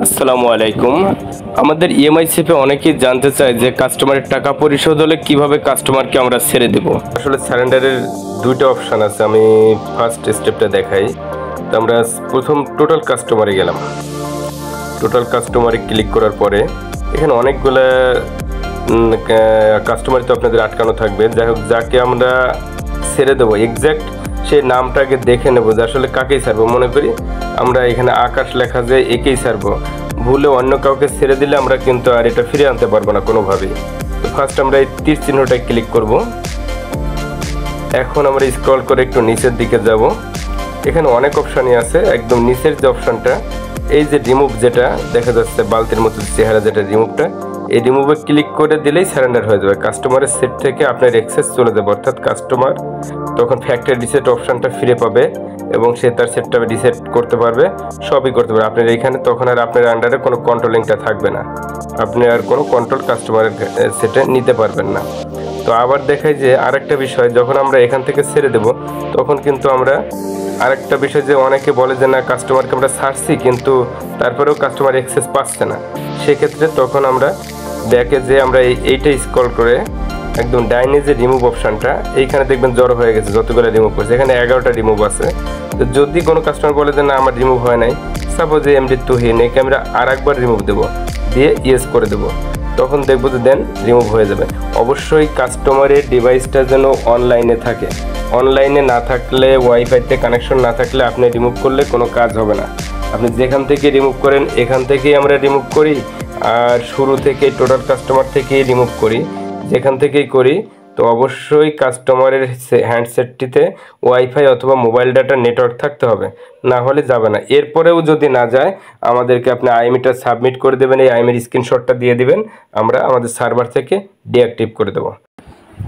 আসসালামু আলাইকুম। আমাদের ইএমআই সিপে অনেকেই জানতে চায় যে কাস্টমারের টাকা পরিশোধ হলে কিভাবে কাস্টমারকে আমরা ছেড়ে দেব। আসলে সারেন্ডারের দুইটা অপশন আছে, আমি ফার্স্ট স্টেপটা দেখাই। তো আমরা প্রথম টোটাল কাস্টমারে গেলাম। টোটাল কাস্টমারে ক্লিক করার পরে এখানে অনেকগুলো কাস্টমার তো আপনাদের আটকানো থাকবে। যাই হোক, যাকে আমরা ছেড়ে দেবো এক্স্যাক্ট সেই নামটাকে দেখে নেব যে আসলে কাকেই ছাড়বো। মনে করি আমরা এখানে আকাশ লেখা যে একেই ছাড়বো, ভুলে অন্য কাউকে ছেড়ে দিলে আমরা কিন্তু আর এটা ফিরে আনতে পারবো না কোনোভাবেই। তো ফার্স্ট আমরা এই তীর চিহ্নটায় ক্লিক করব। এখন আমরা স্ক্রল করে একটু নিচের দিকে যাব। এখানে অনেক অপশানই আছে। একদম নিচের যে অপশানটা, এই যে রিমুভ যেটা দেখা যাচ্ছে বালতির মতো চেহারা, যেটা রিমুভটা, এই রিমুভে ক্লিক করে দিলেই সারেন্ডার হয়ে যাবে। কাস্টমারের সেট থেকে আপনার অ্যাক্সেস চলে যাবে, অর্থাৎ কাস্টমার তখন ফ্যাক্টরি রিসেট অপশানটা ফিরে পাবে এবং সে তার সেটটা রিসেট করতে পারবে, সবই করতে পারবে। আপনার এইখানে তখন আর আপনার আন্ডারে কোনো কন্ট্রোলিংটা থাকবে না, আপনি আর কোনো কন্ট্রোল কাস্টমারের সেটে নিতে পারবেন না। তো আবার দেখাই যে আরেকটা বিষয়, যখন আমরা এখান থেকে ছেড়ে দেব তখন কিন্তু আমরা আরেকটা বিষয় যে অনেকে বলে যে না কাস্টমারকে আমরা ছাড়ছি কিন্তু তারপরেও কাস্টমার অ্যাক্সেস পাচ্ছে না, সেক্ষেত্রে তখন আমরা ব্যাকে যে আমরা এইটা স্ক্রল করে একদম ডাইনে যে রিমুভ অপশানটা, এইখানে দেখবেন জড়ো হয়ে গেছে যতগুলো রিমুভ করছে, এখানে 11টা রিমুভ আছে। তো যদি কোনো কাস্টমার বলে যে না আমার রিমুভ হয় নাই, সাপোজ এমডি তুহিন, একে আমরা আর একবার রিমুভ দেবো, দিয়ে ইয়েস করে দেবো, তখন দেখবো যে দেন রিমুভ হয়ে যাবে। অবশ্যই কাস্টমারের ডিভাইসটা যেন অনলাইনে থাকে। অনলাইনে না থাকলে, ওয়াইফাইতে কানেকশন না থাকলে আপনি রিমুভ করলে কোনো কাজ হবে না। আপনি যেখান থেকে রিমুভ করেন এখান থেকেই আমরা রিমুভ করি, আর শুরু থেকে টোটাল কাস্টমার থেকেই রিমুভ করি, যেখান থেকেই করি। তো অবশ্যই কাস্টমারের হ্যান্ডসেটটিতে ওয়াইফাই অথবা মোবাইল ডাটা নেটওয়ার্ক থাকতে হবে, না হলে যাবে না। এরপরেও যদি না যায় আমাদেরকে আপনি আইএমইটা সাবমিট করে দেবেন, এই আইএমইর স্ক্রিনশটটা দিয়ে দিবেন, আমরা আমাদের সার্ভার থেকে ডিঅ্যাক্টিভ করে দেবো।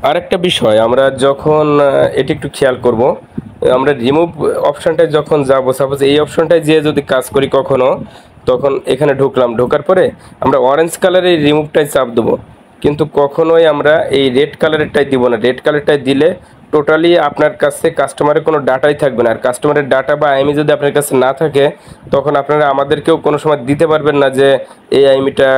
আরেকটা বিষয়, আমরা যখন এটি একটু খেয়াল করব, আমরা রিমুভ অপশানটায় যখন যাব, সাপোজ এই অপশানটায় যেয়ে যদি কাজ করি কখনো, তখন এখানে ঢুকলাম, ঢোকার পরে আমরা অরেঞ্জ কালারের রিমুভটায় চাপ দেবো, কিন্তু কখনোই আমরা এই রেড কালারেরটাই দিব না। রেড কালারটাই দিলে টোটালি আপনার কাছে কাস্টমারের কোনো ডাটাই থাকবে না। আর কাস্টমারের ডাটা বা আইএমই যদি আপনার কাছে না থাকে তখন আপনারা আমাদেরকেও কোনো সময় দিতে পারবেন না যে এই আইএমইটা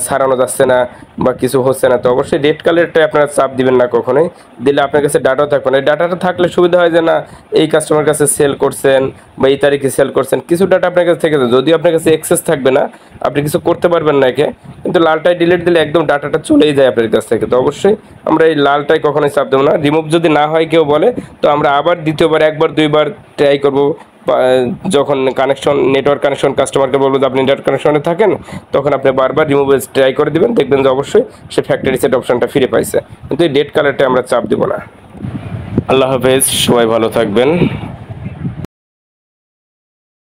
সারানো যাচ্ছে না বা কিছু হচ্ছে না। তো অবশ্যই রেড কালারটাই আপনারা চাপ দিবেন না কখনোই, দিলে আপনার কাছে ডাটাও থাকবে না। এই ডাটাটা থাকলে সুবিধা হয় যে না এই কাস্টমার কাছে সেল করছেন বা এই তারিখে সেল করছেন, কিছু ডাটা আপনার কাছে থেকে যায়। যদিও আপনার কাছে অ্যাক্সেস থাকবে না, আপনি কিছু করতে পারবেন না একে, কিন্তু লালটাই ডিলিট দিলে একদম ডাটাটা চলেই যায় আপনার কাছ থেকে। তো অবশ্যই আমরা এই লালটাই কখনোই চাপ দেবো না। রিমুভ যদি না হয় কেউ বলে, তো আমরা আবার দ্বিতীয়বার, একবার দুইবার ট্রাই করবো। যখন কানেকশন, নেটওয়ার্ক কানেকশন, কাস্টমারকে বলবো যে আপনি নেটওয়ার্ক কানেকশনে থাকেন, তখন আপনি বারবার রিমুভ ট্রাই করে দিবেন, দেখবেন যে অবশ্যই সে ফ্যাক্টরি সেট অপশানটা ফিরে পাইছে। কিন্তু এই রেড কালারটা আমরা চাপ দেবো না। আল্লাহ হাফেজ, সবাই ভালো থাকবেন।